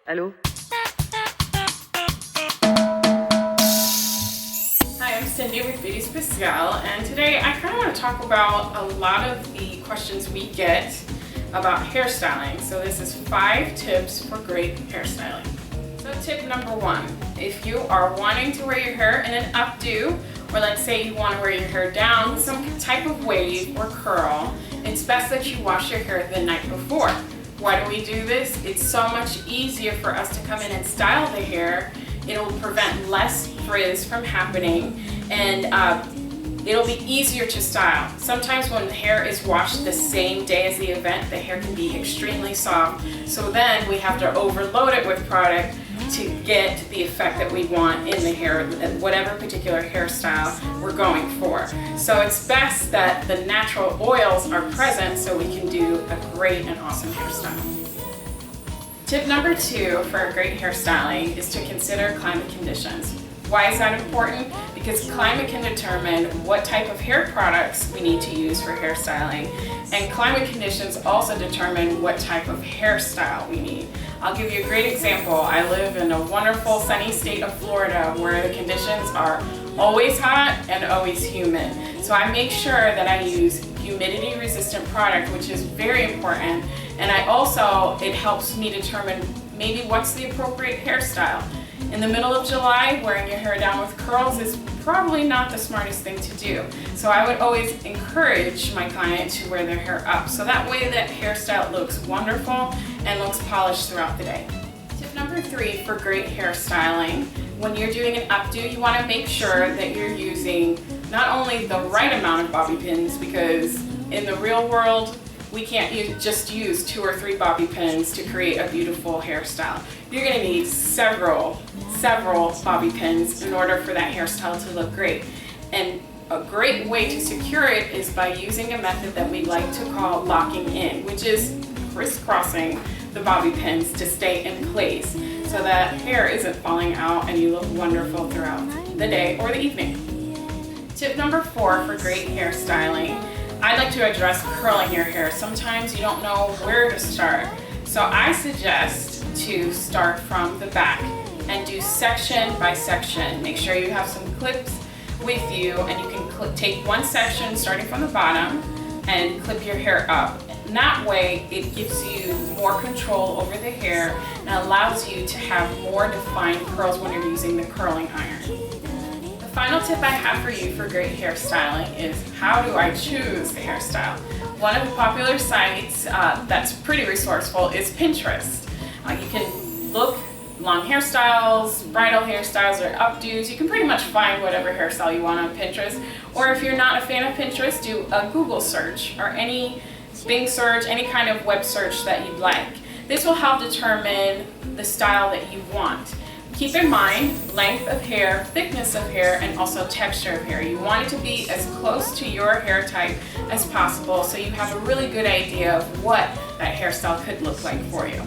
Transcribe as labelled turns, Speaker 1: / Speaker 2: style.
Speaker 1: Allô?
Speaker 2: Hi, I'm Cindy with Beaute Speciale, and today I kind of want to talk about a lot of the questions we get about hairstyling. So this is 5 tips for great hairstyling. So tip number 1, if you are wanting to wear your hair in an updo, or let's say you want to wear your hair down with some type of wave or curl, it's best that you wash your hair the night before. Why do we do this? It's so much easier for us to come in and style the hair. It'll prevent less frizz from happening, and it'll be easier to style. Sometimes when the hair is washed the same day as the event, the hair can be extremely soft. So then we have to overload it with product to get the effect that we want in the hair, whatever particular hairstyle we're going for. So it's best that the natural oils are present so we can do a great and awesome hairstyle. Tip number 2 for great hairstyling is to consider climate conditions. Why is that important? Because climate can determine what type of hair products we need to use for hairstyling, and climate conditions also determine what type of hairstyle we need. I'll give you a great example. I live in a wonderful sunny state of Florida where the conditions are always hot and always humid. So I make sure that I use humidity resistant product, which is very important, and it helps me determine maybe what's the appropriate hairstyle. In the middle of July, wearing your hair down with curls is probably not the smartest thing to do. So I would always encourage my client to wear their hair up. So that way that hairstyle looks wonderful and looks polished throughout the day. Tip number 3 for great hairstyling. When you're doing an updo, you want to make sure that you're using not only the right amount of bobby pins, because in the real world, we can't just use 2 or 3 bobby pins to create a beautiful hairstyle. You're going to need several bobby pins in order for that hairstyle to look great. And a great way to secure it is by using a method that we like to call locking in, which is crisscrossing the bobby pins to stay in place so that hair isn't falling out and you look wonderful throughout the day or the evening. Tip number 4 for great hairstyling. I'd like to address curling your hair. Sometimes you don't know where to start. So I suggest to start from the back and do section by section. Make sure you have some clips with you, and you can take one section starting from the bottom and clip your hair up. And that way it gives you more control over the hair and allows you to have more defined curls when you're using the curling iron. The final tip I have for you for great hairstyling is how do I choose the hairstyle? One of the popular sites that's pretty resourceful is Pinterest. You can look long hairstyles, bridal hairstyles, or updos. You can pretty much find whatever hairstyle you want on Pinterest. Or if you're not a fan of Pinterest, do a Google search or any Bing search, any kind of web search that you'd like. This will help determine the style that you want. Keep in mind length of hair, thickness of hair, and also texture of hair. You want it to be as close to your hair type as possible so you have a really good idea of what that hairstyle could look like for you.